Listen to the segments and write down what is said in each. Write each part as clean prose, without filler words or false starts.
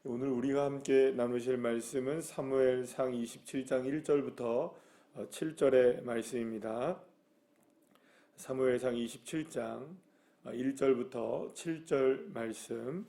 오늘 우리가 함께 나누실 말씀은 사무엘상 27장 1절부터 7절의 말씀입니다. 사무엘상 27장 1절부터 7절 말씀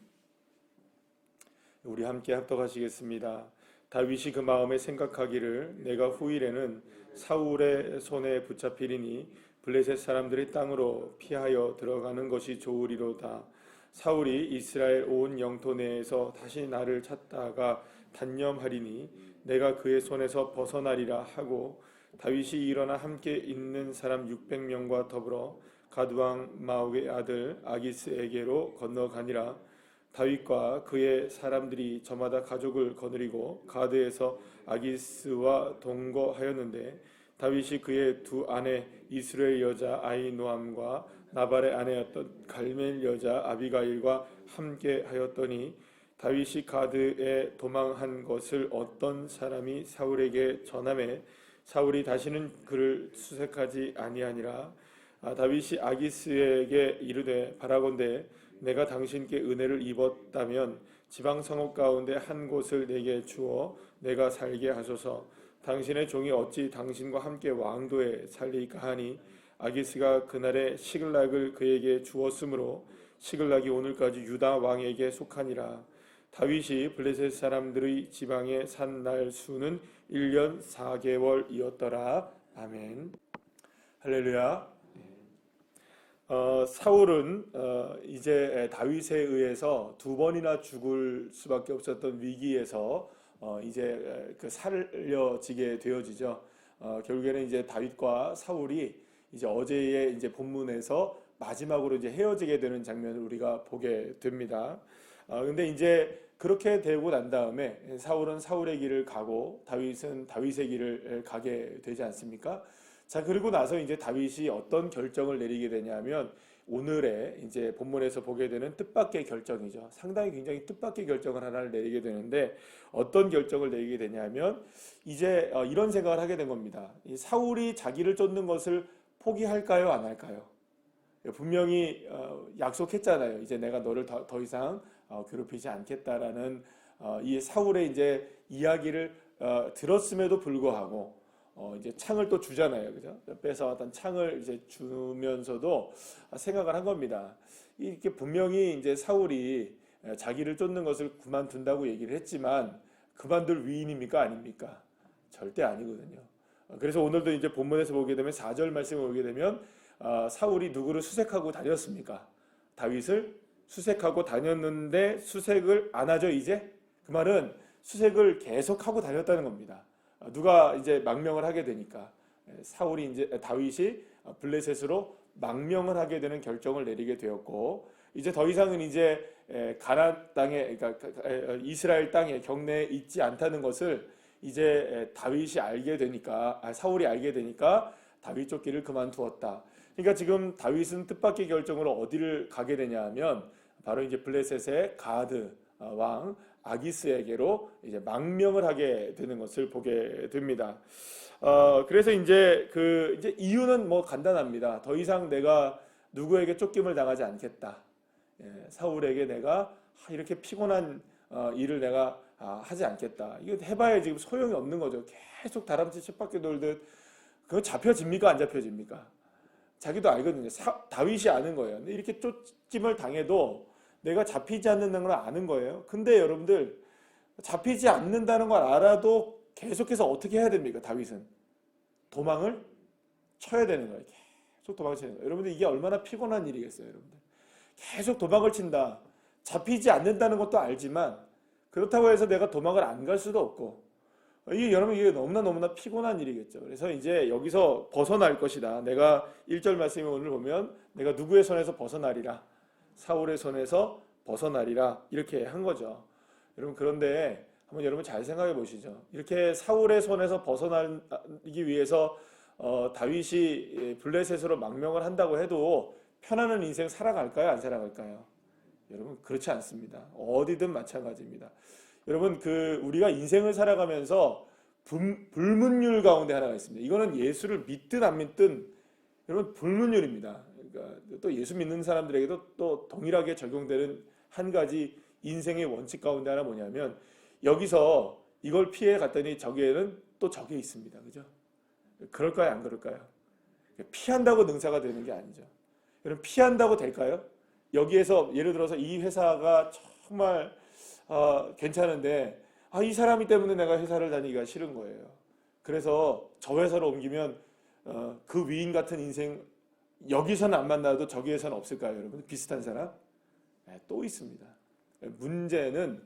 우리 함께 합독하시겠습니다. 다윗이 그 마음에 생각하기를 내가 후일에는 사울의 손에 붙잡히리니 블레셋 사람들의 땅으로 피하여 들어가는 것이 좋으리로다. 사울이 이스라엘 온 영토 내에서 다시 나를 찾다가 단념하리니 내가 그의 손에서 벗어나리라 하고 다윗이 일어나 함께 있는 사람 600명과 더불어 가드왕 마옥의 아들 아기스에게로 건너가니라. 다윗과 그의 사람들이 저마다 가족을 거느리고 가드에서 아기스와 동거하였는데 다윗이 그의 두 아내 이스라엘 여자 아히노암과 나발의 아내였던 갈멜 여자 아비가일과 함께 하였더니 다윗이 가드에 도망한 것을 어떤 사람이 사울에게 전하매 사울이 다시는 그를 수색하지 아니하니라. 다윗이 아기스에게 이르되 바라건대 내가 당신께 은혜를 입었다면 지방 성읍 가운데 한 곳을 내게 주어 내가 살게 하소서. 당신의 종이 어찌 당신과 함께 왕도에 살리까 하니 아기스가 그날에 시글락을 그에게 주었으므로 시글락이 오늘까지 유다 왕에게 속하니라. 다윗이 블레셋 사람들의 지방에 산 날 수는 1년 4개월이었더라. 아멘. 할렐루야. 사울은 이제 다윗에 의해서 두 번이나 죽을 수밖에 없었던 위기에서 이제 그 살려지게 되어지죠. 결국에는 이제 다윗과 사울이 이제 어제의 이제 본문에서 마지막으로 이제 헤어지게 되는 장면을 우리가 보게 됩니다. 근데 이제 그렇게 되고 난 다음에 사울은 사울의 길을 가고 다윗은 다윗의 길을 가게 되지 않습니까? 자, 그리고 나서 이제 다윗이 어떤 결정을 내리게 되냐면 오늘의 이제 본문에서 보게 되는 뜻밖의 결정이죠. 상당히 굉장히 뜻밖의 결정을 하나를 내리게 되는데 어떤 결정을 내리게 되냐면 이제 이런 생각을 하게 된 겁니다. 이 사울이 자기를 쫓는 것을 포기할까요, 안 할까요? 분명히 약속했잖아요. 이제 내가 너를 더 이상 괴롭히지 않겠다라는 이 사울의 이제 이야기를 들었음에도 불구하고 이제 창을 또 주잖아요, 그죠? 뺏어왔던 창을 이제 주면서도 생각을 한 겁니다. 이렇게 분명히 이제 사울이 자기를 쫓는 것을 그만둔다고 얘기를 했지만 그만둘 위인입니까, 아닙니까? 절대 아니거든요. 그래서 오늘도 이제 본문에서 보게 되면 4절 말씀을 보게 되면 사울이 누구를 수색하고 다녔습니까? 다윗을 수색하고 다녔는데 수색을 안 하죠, 이제? 그 말은 수색을 계속하고 다녔다는 겁니다. 누가 이제 망명을 하게 되니까 사울이 이제 다윗이 블레셋으로 망명을 하게 되는 결정을 내리게 되었고 이제 더 이상은 이제 가나안 땅에 그러니까 이스라엘 땅에 경내에 있지 않다는 것을 이제 다윗이 알게 되니까 사울이 알게 되니까 다윗 쫓기를 그만두었다. 그러니까 지금 다윗은 뜻밖의 결정으로 어디를 가게 되냐 하면 바로 이제 블레셋의 가드 왕 아기스에게로 이제 망명을 하게 되는 것을 보게 됩니다. 그래서 이제 이제 이유는 뭐 간단합니다. 더 이상 내가 누구에게 쫓김을 당하지 않겠다. 사울에게 내가 이렇게 피곤한 일을 내가 하지 않겠다. 이거 해봐야 지금 소용이 없는 거죠. 계속 다람쥐 쳇바퀴 돌듯 그거 잡혀집니까? 안 잡혀집니까? 자기도 알거든요. 다윗이 아는 거예요. 근데 이렇게 쫓김을 당해도 내가 잡히지 않는다는 걸 아는 거예요. 근데 여러분들 잡히지 않는다는 걸 알아도 계속해서 어떻게 해야 됩니까? 다윗은 도망을 쳐야 되는 거예요. 계속 도망을 치는 거예요. 여러분들 이게 얼마나 피곤한 일이겠어요, 여러분들. 계속 도망을 친다. 잡히지 않는다는 것도 알지만 그렇다고 해서 내가 도망을 안 갈 수도 없고 이게 여러분 이게 너무나 피곤한 일이겠죠. 그래서 이제 여기서 벗어날 것이다. 내가 1절 말씀을 오늘 보면 내가 누구의 손에서 벗어나리라. 사울의 손에서 벗어나리라 이렇게 한 거죠. 여러분 그런데 한번 여러분 잘 생각해 보시죠. 이렇게 사울의 손에서 벗어나기 위해서 다윗이 블레셋으로 망명을 한다고 해도 편안한 인생 살아갈까요? 안 살아갈까요? 여러분 그렇지 않습니다. 어디든 마찬가지입니다. 여러분 우리가 인생을 살아가면서 불문율 가운데 하나가 있습니다. 이거는 예수를 믿든 안 믿든 여러분 불문율입니다. 그러니까 또 예수 믿는 사람들에게도 또 동일하게 적용되는 한 가지 인생의 원칙 가운데 하나 뭐냐면 여기서 이걸 피해 갔더니 저기에는 또 저게 있습니다. 그죠? 그럴까요? 안 그럴까요? 피한다고 능사가 되는 게 아니죠. 여러분 피한다고 될까요? 여기에서 예를 들어서 이 회사가 정말 괜찮은데 이 사람이 때문에 내가 회사를 다니기가 싫은 거예요. 그래서 저 회사로 옮기면 그 위인 같은 인생 여기서는 안 만나도 저기에서는 없을까요, 여러분? 비슷한 사람? 네, 또 있습니다. 문제는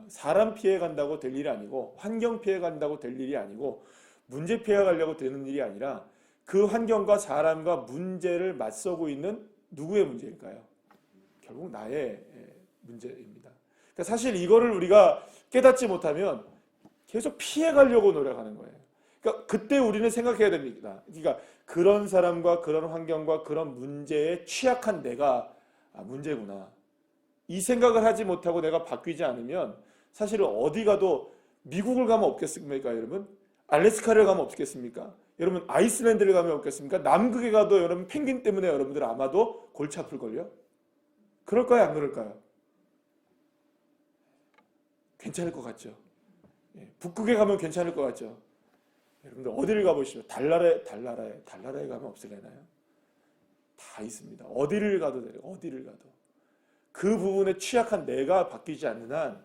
사람 피해 간다고 될 일이 아니고 환경 피해 간다고 될 일이 아니고 문제 피해 가려고 되는 일이 아니라 그 환경과 사람과 문제를 맞서고 있는 누구의 문제일까요? 결국 나의 문제입니다. 그러니까 사실 이거를 우리가 깨닫지 못하면 계속 피해 가려고 노력하는 거예요. 그러니까 그때 우리는 생각해야 됩니다. 그러니까 그런 사람과 그런 환경과 그런 문제에 취약한 내가 문제구나. 이 생각을 하지 못하고 내가 바뀌지 않으면 사실은 어디 가도 미국을 가면 없겠습니까, 여러분? 알래스카를 가면 없겠습니까? 여러분 아이슬란드를 가면 없겠습니까? 남극에 가도 여러분 펭귄 때문에 여러분들 아마도 골치 아플걸요? 그럴까요, 안 그럴까요? 괜찮을 것 같죠? 북극에 가면 괜찮을 것 같죠? 여러분들 어디를 가보시죠? 달나라에 가면 없으려나요? 다 있습니다. 어디를 가도 돼요. 어디를 가도. 그 부분에 취약한 내가 바뀌지 않는 한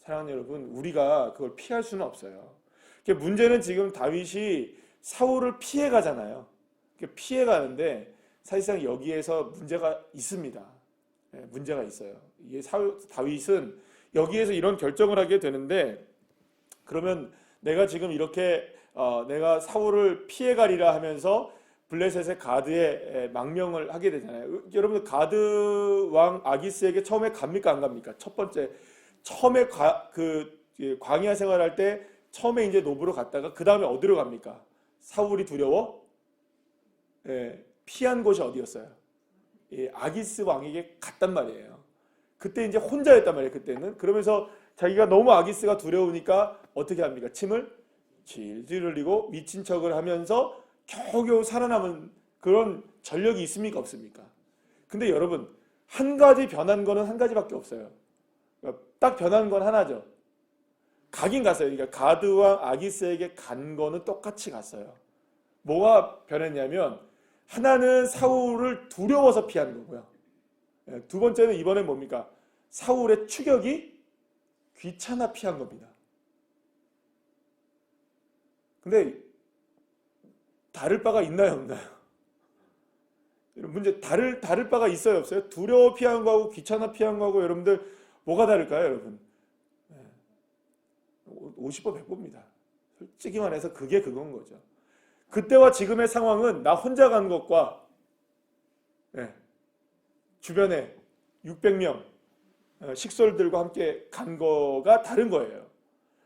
사랑하는 여러분 우리가 그걸 피할 수는 없어요. 문제는 지금 다윗이 사울을 피해 가잖아요. 피해 가는데 사실상 여기에서 문제가 있습니다. 문제가 있어요. 이게 다윗은 여기에서 이런 결정을 하게 되는데 그러면 내가 지금 이렇게 내가 사울을 피해 가리라 하면서 블레셋의 가드에 망명을 하게 되잖아요. 여러분 가드 왕 아기스에게 처음에 갑니까 안 갑니까? 첫 번째 처음에 광야 생활할 때 처음에 이제 노브로 갔다가 그 다음에 어디로 갑니까? 사울이 두려워 피한 곳이 어디였어요? 아기스 왕에게 갔단 말이에요. 그때 이제 혼자였단 말이에요. 그때는 그러면서 자기가 너무 아기스가 두려우니까 어떻게 합니까? 침을 질질 흘리고 미친 척을 하면서 겨우겨우 살아남은 그런 전력이 있습니까? 없습니까? 근데 여러분 한 가지 변한 거는 한 가지밖에 없어요. 딱 변한 건 하나죠. 가긴 갔어요. 그러니까 가드왕 아기스에게 간 거는 똑같이 갔어요. 뭐가 변했냐면 하나는 사울을 두려워서 피한 거고요. 두 번째는 이번엔 뭡니까? 사울의 추격이 귀찮아 피한 겁니다. 근데 다를 바가 있나요, 없나요? 문제 다를 바가 있어요, 없어요? 두려워 피한 거하고 귀찮아 피한 거하고 여러분들 뭐가 다를까요, 여러분? 50보 100보입니다. 솔직히 말해서 그게 그건 거죠. 그때와 지금의 상황은 나 혼자 간 것과 주변에 600명 식솔들과 함께 간 거가 다른 거예요.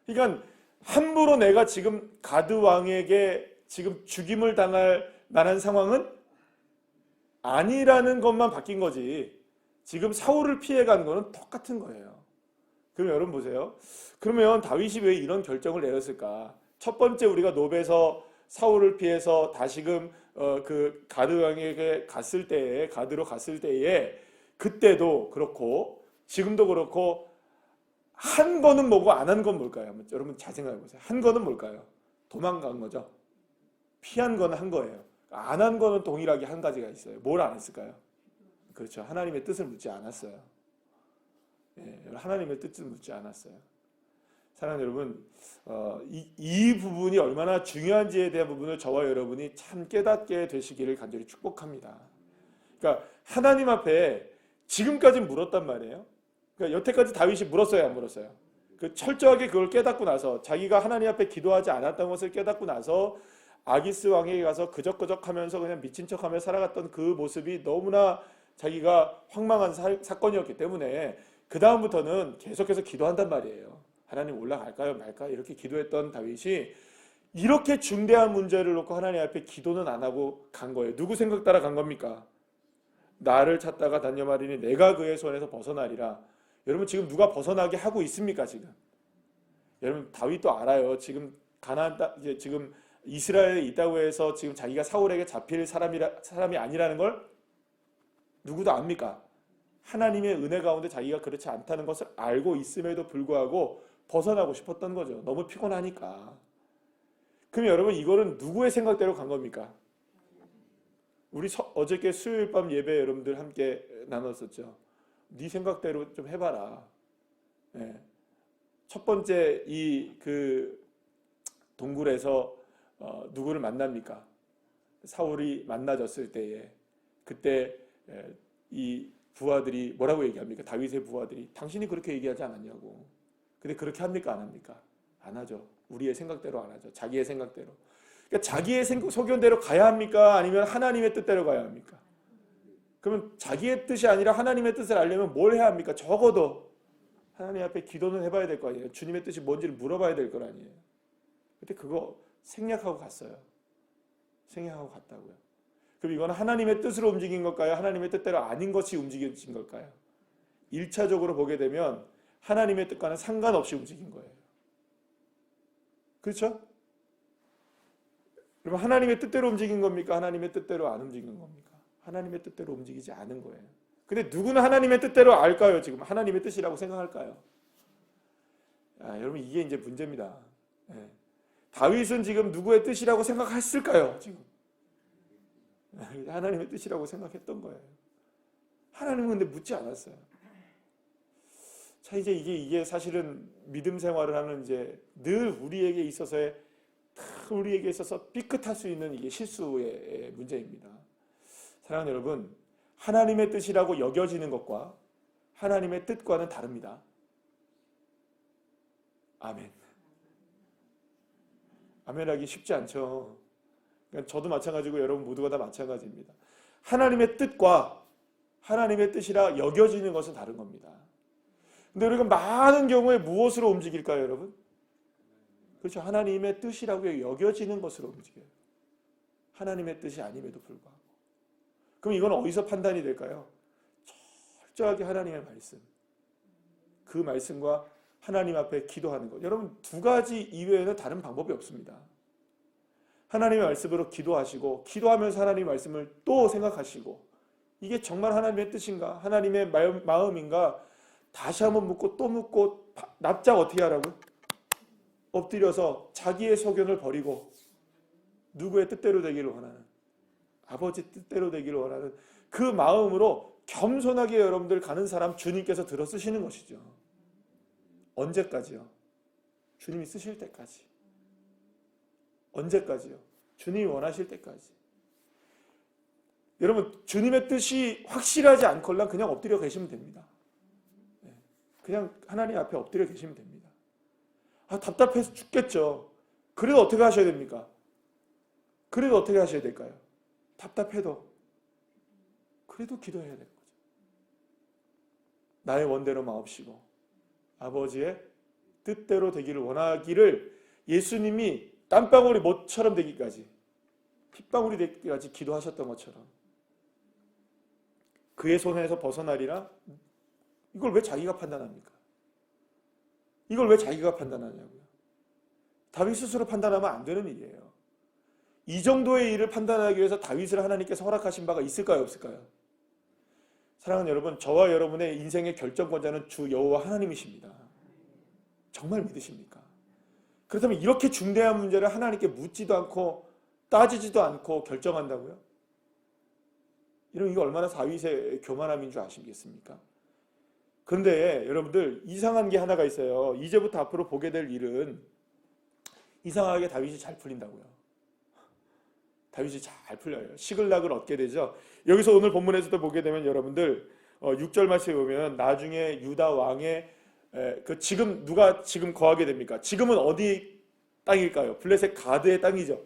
그러니까 함부로 내가 지금 가드 왕에게 지금 죽임을 당할 만한 상황은 아니라는 것만 바뀐 거지. 지금 사울을 피해 간 거는 똑같은 거예요. 그럼 여러분 보세요. 그러면 다윗이 왜 이런 결정을 내렸을까? 첫 번째 우리가 노베에서 사울을 피해서 다시금 그 가드 왕에게 갔을 때에 가드로 갔을 때에 그때도 그렇고 지금도 그렇고 한 거는 뭐고 안 한 건 뭘까요? 여러분 잘 생각해 보세요. 한 거는 뭘까요? 도망간 거죠. 피한 거는 한 거예요. 안 한 거는 동일하게 한 가지가 있어요. 뭘 안 했을까요? 그렇죠. 하나님의 뜻을 묻지 않았어요. 하나님의 뜻을 묻지 않았어요. 사랑하는 여러분, 이 부분이 얼마나 중요한지에 대한 부분을 저와 여러분이 참 깨닫게 되시기를 간절히 축복합니다. 그러니까 하나님 앞에 지금까지 물었단 말이에요. 그러니까 여태까지 다윗이 물었어요, 안 물었어요? 철저하게 그걸 깨닫고 나서 자기가 하나님 앞에 기도하지 않았던 것을 깨닫고 나서 아기스 왕에게 가서 그적그적하면서 그냥 미친 척하며 살아갔던 그 모습이 너무나 자기가 황망한 사건이었기 때문에 그 다음부터는 계속해서 기도한단 말이에요. 하나님 올라갈까요 말까요? 이렇게 기도했던 다윗이 이렇게 중대한 문제를 놓고 하나님 앞에 기도는 안 하고 간 거예요. 누구 생각 따라 간 겁니까? 나를 찾다가 단념하리니 내가 그의 손에서 벗어나리라. 여러분 지금 누가 벗어나게 하고 있습니까 지금? 여러분 다윗도 알아요. 지금 가나안 땅 지금 이스라엘에 있다고 해서 지금 자기가 사울에게 잡힐 사람이 아니라는 걸 누구도 압니까? 하나님의 은혜 가운데 자기가 그렇지 않다는 것을 알고 있음에도 불구하고 벗어나고 싶었던 거죠. 너무 피곤하니까. 그럼 여러분 이거는 누구의 생각대로 간 겁니까? 우리 어저께 수요일 밤 예배 여러분들 함께 나눴었죠. 네 생각대로 좀 해봐라. 예. 첫 번째 그 동굴에서 누구를 만납니까? 사울이 만나졌을 때에 그때 이 부하들이 뭐라고 얘기합니까? 다윗의 부하들이 당신이 그렇게 얘기하지 않았냐고. 근데 그렇게 합니까? 안 합니까? 안 하죠. 우리의 생각대로 안 하죠. 자기의 생각대로. 그러니까 자기의 소견대로 가야 합니까? 아니면 하나님의 뜻대로 가야 합니까? 그러면 자기의 뜻이 아니라 하나님의 뜻을 알려면 뭘 해야 합니까? 적어도 하나님 앞에 기도는 해봐야 될 거 아니에요. 주님의 뜻이 뭔지를 물어봐야 될 거 아니에요. 근데 그거 생략하고 갔어요. 생략하고 갔다고요. 그럼 이건 하나님의 뜻으로 움직인 걸까요? 하나님의 뜻대로 아닌 것이 움직여진 걸까요? 1차적으로 보게 되면 하나님의 뜻과는 상관없이 움직인 거예요. 그렇죠? 그럼 하나님의 뜻대로 움직인 겁니까? 하나님의 뜻대로 안 움직인 겁니까? 하나님의 뜻대로 움직이지 않은 거예요. 근데 누구는 하나님의 뜻대로 알까요? 지금 하나님의 뜻이라고 생각할까요? 여러분 이게 이제 문제입니다. 예. 다윗은 지금 누구의 뜻이라고 생각했을까요? 지금 하나님의 뜻이라고 생각했던 거예요. 하나님은 근데 묻지 않았어요. 자, 이제 이게 사실은 믿음 생활을 하는 이제 늘 우리에게 있어서 삐끗할 수 있는 이게 실수의 문제입니다. 사랑하는 여러분, 하나님의 뜻이라고 여겨지는 것과 하나님의 뜻과는 다릅니다. 아멘. 아멘하기 쉽지 않죠. 그러니까 저도 마찬가지고 여러분 모두가 다 마찬가지입니다. 하나님의 뜻과 하나님의 뜻이라 여겨지는 것은 다른 겁니다. 근데 우리가 많은 경우에 무엇으로 움직일까요, 여러분? 그렇죠. 하나님의 뜻이라고 여겨지는 것으로 움직여요. 하나님의 뜻이 아님에도 불구하고. 그럼 이건 어디서 판단이 될까요? 철저하게 하나님의 말씀. 그 말씀과 하나님 앞에 기도하는 것. 여러분 두 가지 이외에는 다른 방법이 없습니다. 하나님의 말씀으로 기도하시고 기도하면서 하나님의 말씀을 또 생각하시고 이게 정말 하나님의 뜻인가? 하나님의 마음인가? 다시 한번 묻고 또 묻고 납작 어떻게 하라고요? 엎드려서 자기의 소견을 버리고 누구의 뜻대로 되기를 원하는 아버지 뜻대로 되기를 원하는 그 마음으로 겸손하게 여러분들 가는 사람 주님께서 들어 쓰시는 것이죠. 언제까지요? 주님이 쓰실 때까지. 언제까지요? 주님이 원하실 때까지. 여러분 주님의 뜻이 확실하지 않걸랑 그냥 엎드려 계시면 됩니다. 그냥 하나님 앞에 엎드려 계시면 됩니다. 답답해서 죽겠죠. 그래도 어떻게 하셔야 됩니까? 그래도 어떻게 하셔야 될까요? 답답해도 그래도 기도해야 되는 거죠. 나의 원대로 마옵시고 아버지의 뜻대로 되기를 원하기를 예수님이 땀방울이 못처럼 되기까지 핏방울이 되기까지 기도하셨던 것처럼 그의 손에서 벗어나리라. 이걸 왜 자기가 판단합니까? 이걸 왜 자기가 판단하냐고요. 다윗 스스로 판단하면 안 되는 일이에요. 이 정도의 일을 판단하기 위해서 다윗을 하나님께서 허락하신 바가 있을까요? 없을까요? 사랑하는 여러분, 저와 여러분의 인생의 결정권자는 주 여호와 하나님이십니다. 정말 믿으십니까? 그렇다면 이렇게 중대한 문제를 하나님께 묻지도 않고 따지지도 않고 결정한다고요? 이런 이거 얼마나 다윗의 교만함인 줄 아시겠습니까? 그런데 여러분들 이상한 게 하나가 있어요. 이제부터 앞으로 보게 될 일은 이상하게 다윗이 잘 풀린다고요. 다윗이 잘 풀려요. 시글락을 얻게 되죠. 여기서 오늘 본문에서도 보게 되면 여러분들 6절 말씀에 보면 나중에 유다 왕의 지금 누가 지금 거하게 됩니까? 지금은 어디 땅일까요? 블레셋 가드의 땅이죠.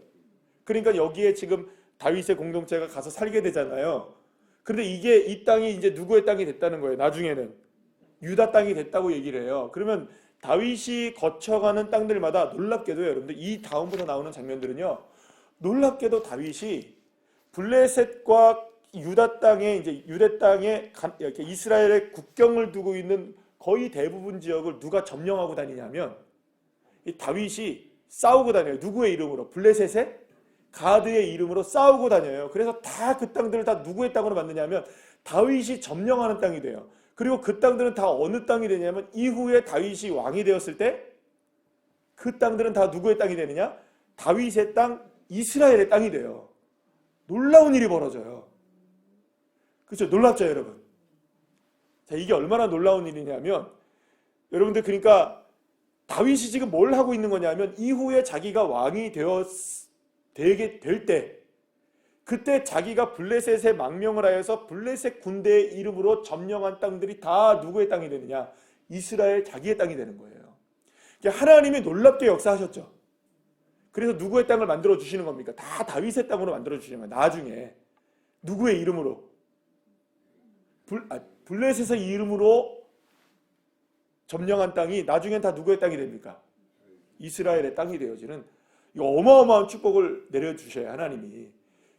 그러니까 여기에 지금 다윗의 공동체가 가서 살게 되잖아요. 그런데 이 땅이 이제 누구의 땅이 됐다는 거예요. 나중에는 유다 땅이 됐다고 얘기를 해요. 그러면 다윗이 거쳐가는 땅들마다 놀랍게도 여러분들 이 다음부터 나오는 장면들은요. 놀랍게도 다윗이 블레셋과 유다 땅에 이제 유대 땅에 이렇게 이스라엘의 국경을 두고 있는 거의 대부분 지역을 누가 점령하고 다니냐면 이 다윗이 싸우고 다녀요. 누구의 이름으로? 블레셋의 가드의 이름으로 싸우고 다녀요. 그래서 다 그 땅들을 다 누구의 땅으로 만드냐면 다윗이 점령하는 땅이 돼요. 그리고 그 땅들은 다 어느 땅이 되냐면 이후에 다윗이 왕이 되었을 때 그 땅들은 다 누구의 땅이 되느냐? 다윗의 땅, 이스라엘의 땅이 돼요. 놀라운 일이 벌어져요. 그렇죠? 놀랍죠, 여러분? 자, 이게 얼마나 놀라운 일이냐면 여러분들 그러니까 다윗이 지금 뭘 하고 있는 거냐면 이후에 자기가 왕이 되게 될 때 그때 자기가 블레셋에 망명을 하여서 블레셋 군대의 이름으로 점령한 땅들이 다 누구의 땅이 되느냐? 이스라엘 자기의 땅이 되는 거예요. 하나님이 놀랍게 역사하셨죠. 그래서 누구의 땅을 만들어 주시는 겁니까? 다 다윗의 땅으로 만들어 주시는 거예요. 나중에 누구의 이름으로? 블레셋의 이름으로 점령한 땅이 나중엔 다 누구의 땅이 됩니까? 이스라엘의 땅이 되어지는 이 어마어마한 축복을 내려주셔요, 하나님이.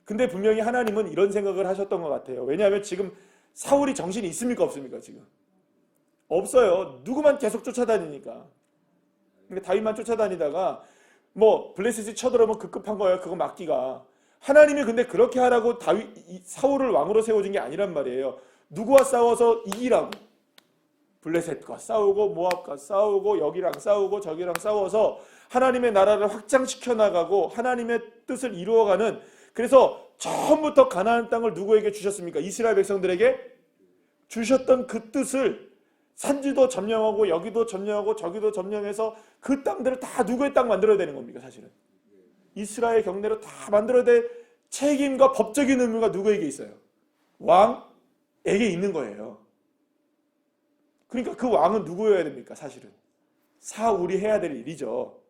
근데 분명히 하나님은 이런 생각을 하셨던 것 같아요. 왜냐하면 지금 사울이 정신이 있습니까? 없습니까? 지금 없어요. 누구만 계속 쫓아다니니까. 그러니까 다윗만 쫓아다니다가 뭐 블레셋이 쳐들어오면 급급한 거예요. 그거 막기가. 하나님이 근데 그렇게 하라고 사울을 왕으로 세워준 게 아니란 말이에요. 누구와 싸워서 이기라고. 블레셋과 싸우고 모압과 싸우고 여기랑 싸우고 저기랑 싸워서 하나님의 나라를 확장시켜 나가고 하나님의 뜻을 이루어가는, 그래서 처음부터 가나안 땅을 누구에게 주셨습니까? 이스라엘 백성들에게 주셨던 그 뜻을 산지도 점령하고 여기도 점령하고 저기도 점령해서 그 땅들을 다 누구의 땅 만들어야 되는 겁니까? 사실은 이스라엘 경내로 다 만들어야 될 책임과 법적인 의무가 누구에게 있어요? 왕에게 있는 거예요. 그러니까 그 왕은 누구여야 됩니까? 사실은 사울이 해야 될 일이죠.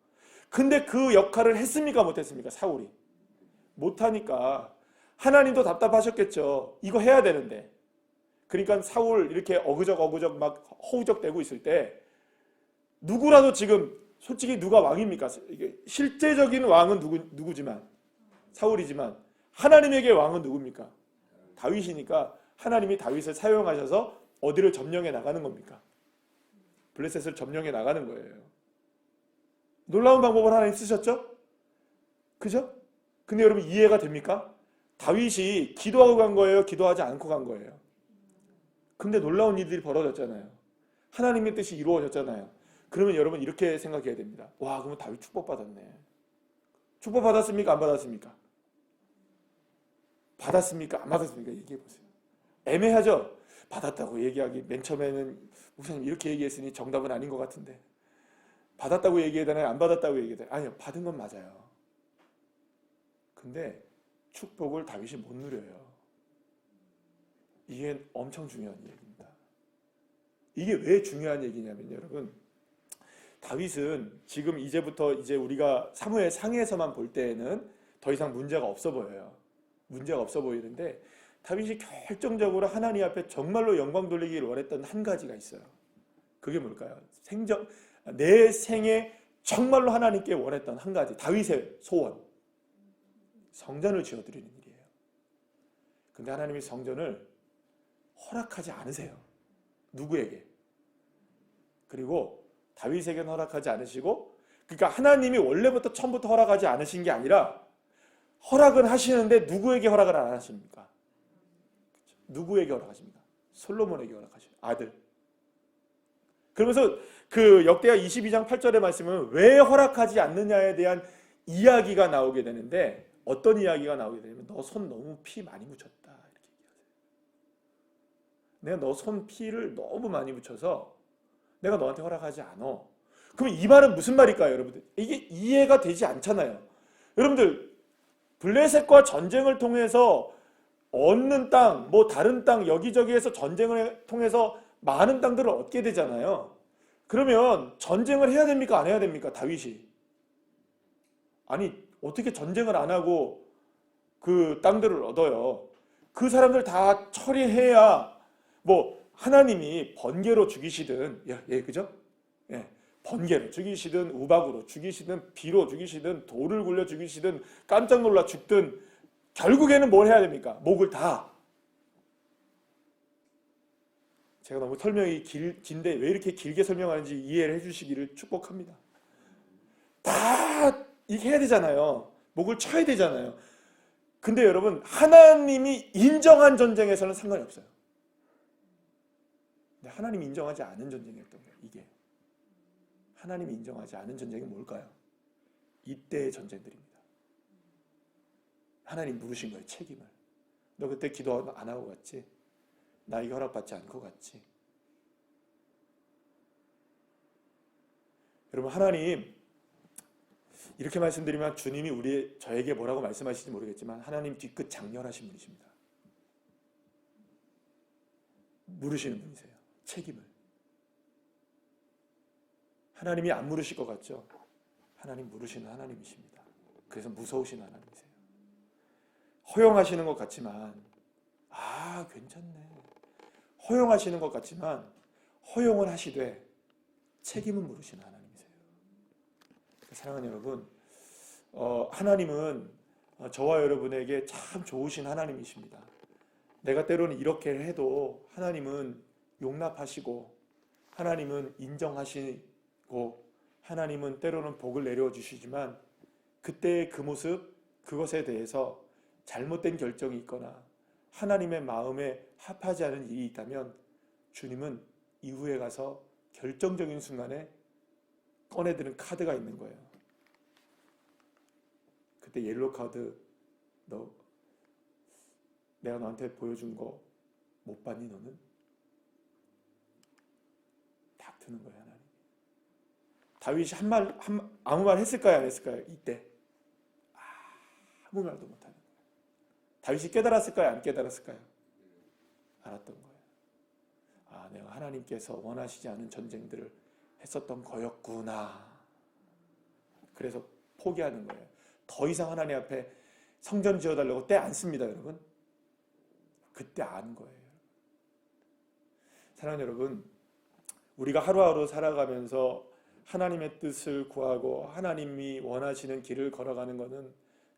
근데 그 역할을 했습니까? 못했습니까? 사울이 못하니까 하나님도 답답하셨겠죠. 이거 해야 되는데. 그러니까 사울 이렇게 어그적 막 허우적대고 있을 때 누구라도 지금 솔직히 누가 왕입니까? 이게 실제적인 왕은 누구지만 사울이지만 하나님에게 왕은 누굽니까? 다윗이니까 하나님이 다윗을 사용하셔서 어디를 점령해 나가는 겁니까? 블레셋을 점령해 나가는 거예요. 놀라운 방법을 하나님 쓰셨죠? 그죠? 근데 여러분 이해가 됩니까? 다윗이 기도하고 간 거예요? 기도하지 않고 간 거예요? 근데 놀라운 일들이 벌어졌잖아요. 하나님의 뜻이 이루어졌잖아요. 그러면 여러분 이렇게 생각해야 됩니다. 와, 그러면 다윗 축복받았네. 축복받았습니까? 안 받았습니까? 받았습니까? 안 받았습니까? 얘기해보세요. 애매하죠? 받았다고 얘기하기, 맨 처음에는 목사님 이렇게 얘기했으니 정답은 아닌 것 같은데 받았다고 얘기해야 되나요? 안 받았다고 얘기해야 되나요? 아니요, 받은 건 맞아요. 근데 축복을 다윗이 못 누려요. 이게 엄청 중요한 얘기입니다. 이게 왜 중요한 얘기냐면 여러분, 다윗은 지금 이제부터 이제 우리가 사무엘 상에서만 볼 때에는 더 이상 문제가 없어 보여요. 문제가 없어 보이는데 다윗이 결정적으로 하나님 앞에 정말로 영광 돌리기를 원했던 한 가지가 있어요. 그게 뭘까요? 내 생에 정말로 하나님께 원했던 한 가지, 다윗의 소원, 성전을 지어드리는 일이에요. 근데 하나님이 성전을 허락하지 않으세요. 누구에게? 그리고 다윗에게는 허락하지 않으시고, 그러니까 하나님이 원래부터 처음부터 허락하지 않으신 게 아니라 허락은 하시는데 누구에게 허락을 안 하십니까? 누구에게 허락하십니까? 솔로몬에게 허락하셔요. 아들. 그러면서 그 역대하 22장 8절의 말씀은 왜 허락하지 않느냐에 대한 이야기가 나오게 되는데, 어떤 이야기가 나오게 되냐면 너 손 너무 피 많이 묻혔다 이렇게 얘기하세요. 내가 너 손 피를 너무 많이 묻혀서 내가 너한테 허락하지 않아. 그럼 이 말은 무슨 말일까요, 여러분들? 이게 이해가 되지 않잖아요. 여러분들, 블레셋과 전쟁을 통해서 얻는 땅, 뭐 다른 땅 여기저기에서 전쟁을 통해서 많은 땅들을 얻게 되잖아요. 그러면 전쟁을 해야 됩니까? 안 해야 됩니까? 다윗이. 아니, 어떻게 전쟁을 안 하고 그 땅들을 얻어요? 그 사람들 다 처리해야 뭐 하나님이 번개로 죽이시든, 그죠? 예, 번개로 죽이시든 우박으로 죽이시든 비로 죽이시든 돌을 굴려 죽이시든 깜짝 놀라 죽든 결국에는 뭘 해야 됩니까? 목을 다. 제가 너무 설명이 긴데 왜 이렇게 길게 설명하는지 이해를 해주시기를 축복합니다. 다 이렇게 해야 되잖아요. 목을 쳐야 되잖아요. 근데 여러분, 하나님이 인정한 전쟁에서는 상관이 없어요. 하나님이 인정하지 않은 전쟁이었던 거예요. 이게 하나님이 인정하지 않은 전쟁이 뭘까요? 이때의 전쟁들입니다. 하나님 물으신 거예요. 책임을. 너 그때 기도 안 하고 갔지? 나에게 허락받지 않고 갔지? 여러분, 하나님 이렇게 말씀드리면 주님이 저에게 뭐라고 말씀하실지 모르겠지만 하나님 뒤끝 장렬하신 분이십니다. 물으시는 분이세요. 책임을. 하나님이 안 물으실 것 같죠? 하나님 물으시는 하나님이십니다. 그래서 무서우신 하나님이세요. 허용하시는 것 같지만 괜찮네. 허용하시는 것 같지만 허용을 하시되 책임은 물으시는 하나님이세요. 사랑하는 여러분, 하나님은 저와 여러분에게 참 좋으신 하나님이십니다. 내가 때로는 이렇게 해도 하나님은 용납하시고 하나님은 인정하시고 하나님은 때로는 복을 내려 주시지만 그때의 그 모습, 그것에 대해서 잘못된 결정이 있거나 하나님의 마음에 합하지 않은 일이 있다면 주님은 이후에 가서 결정적인 순간에 꺼내드는 카드가 있는 거예요. 그때 옐로우 카드, 너 내가 너한테 보여준 거 못 봤니 너는? 딱 드는 거예요. 하나님. 다윗이 아무 말 했을까요? 안 했을까요? 이때 아무 말도 못하는 거예요. 다윗이 깨달았을까요? 안 깨달았을까요? 알았던 거예요. 내가 하나님께서 원하시지 않은 전쟁들을 했었던 거였구나. 그래서 포기하는 거예요. 더 이상 하나님 앞에 성전 지어달라고 때 안 씁니다, 여러분. 그때 아는 거예요. 사랑하는 여러분, 우리가 하루하루 살아가면서 하나님의 뜻을 구하고 하나님이 원하시는 길을 걸어가는 것은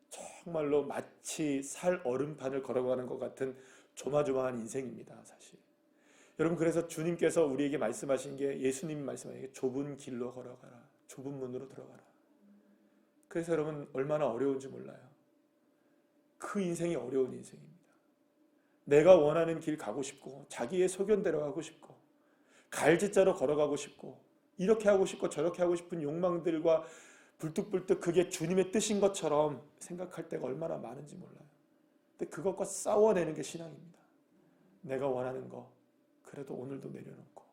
정말로 마치 살 얼음판을 걸어가는 것 같은 조마조마한 인생입니다, 사실. 여러분, 그래서 주님께서 우리에게 말씀하신 게, 예수님이 말씀하신 게 좁은 길로 걸어가라, 좁은 문으로 들어가라. 그래서 여러분, 얼마나 어려운지 몰라요. 그 인생이 어려운 인생입니다. 내가 원하는 길 가고 싶고 자기의 소견대로 하고 싶고 갈짓자로 걸어가고 싶고 이렇게 하고 싶고 저렇게 하고 싶은 욕망들과 불뚝불뚝 그게 주님의 뜻인 것처럼 생각할 때가 얼마나 많은지 몰라요. 근데 그것과 싸워내는 게 신앙입니다. 내가 원하는 거 그래도 오늘도 내려놓고,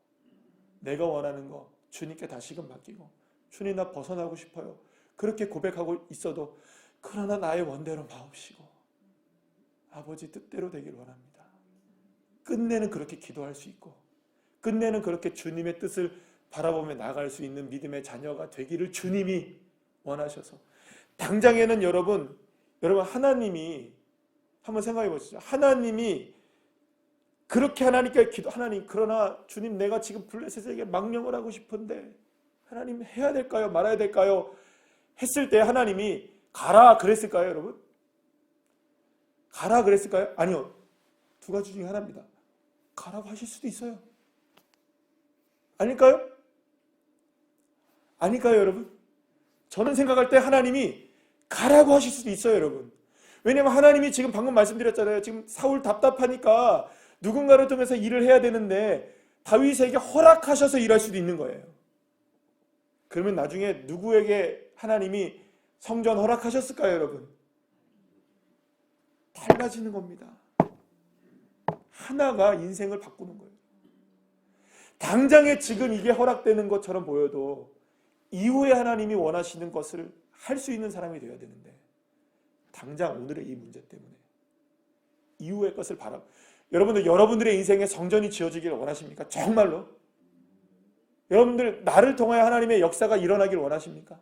내가 원하는 거 주님께 다시금 맡기고, 주님 나 벗어나고 싶어요. 그렇게 고백하고 있어도 그러나 나의 원대로 마옵시고 아버지 뜻대로 되길 원합니다. 끝내는 그렇게 기도할 수 있고 끝내는 그렇게 주님의 뜻을 바라보며 나갈 수 있는 믿음의 자녀가 되기를 주님이 원하셔서, 당장에는 여러분 하나님이 한번 생각해 보시죠. 하나님이 그렇게 하나님께 하나님 그러나 주님 내가 지금 블레셋에게 망령을 하고 싶은데 하나님 해야 될까요? 말아야 될까요? 했을 때 하나님이 가라 그랬을까요, 여러분? 가라 그랬을까요? 아니요. 두 가지 중에 하나입니다. 가라고 하실 수도 있어요. 아닐까요? 아닐까요, 여러분? 저는 생각할 때 하나님이 가라고 하실 수도 있어요, 여러분. 왜냐하면 하나님이 지금 방금 말씀드렸잖아요. 지금 사울 답답하니까 누군가를 통해서 일을 해야 되는데 다윗에게 허락하셔서 일할 수도 있는 거예요. 그러면 나중에 누구에게 하나님이 성전 허락하셨을까요, 여러분? 달라지는 겁니다. 하나가 인생을 바꾸는 거예요. 당장에 지금 이게 허락되는 것처럼 보여도 이후에 하나님이 원하시는 것을 할 수 있는 사람이 되어야 되는데, 당장 오늘의 이 문제 때문에 이후의 것을 여러분들, 여러분들의 인생에 성전이 지어지기를 원하십니까? 정말로? 여러분들 나를 통하여 하나님의 역사가 일어나길 원하십니까?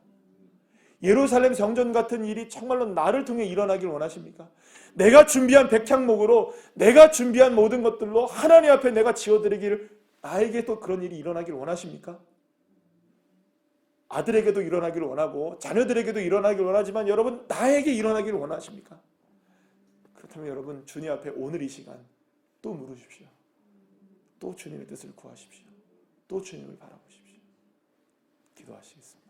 예루살렘 성전 같은 일이 정말로 나를 통해 일어나길 원하십니까? 내가 준비한 백향목으로 내가 준비한 모든 것들로 하나님 앞에 내가 지어드리기를, 나에게 또 그런 일이 일어나길 원하십니까? 아들에게도 일어나기를 원하고 자녀들에게도 일어나기를 원하지만 여러분 나에게 일어나기를 원하십니까? 그렇다면 여러분 주님 앞에 오늘 이 시간 또 물으십시오. 또 주님의 뜻을 구하십시오. 또 주님을 바라보십시오. 기도하시겠습니다.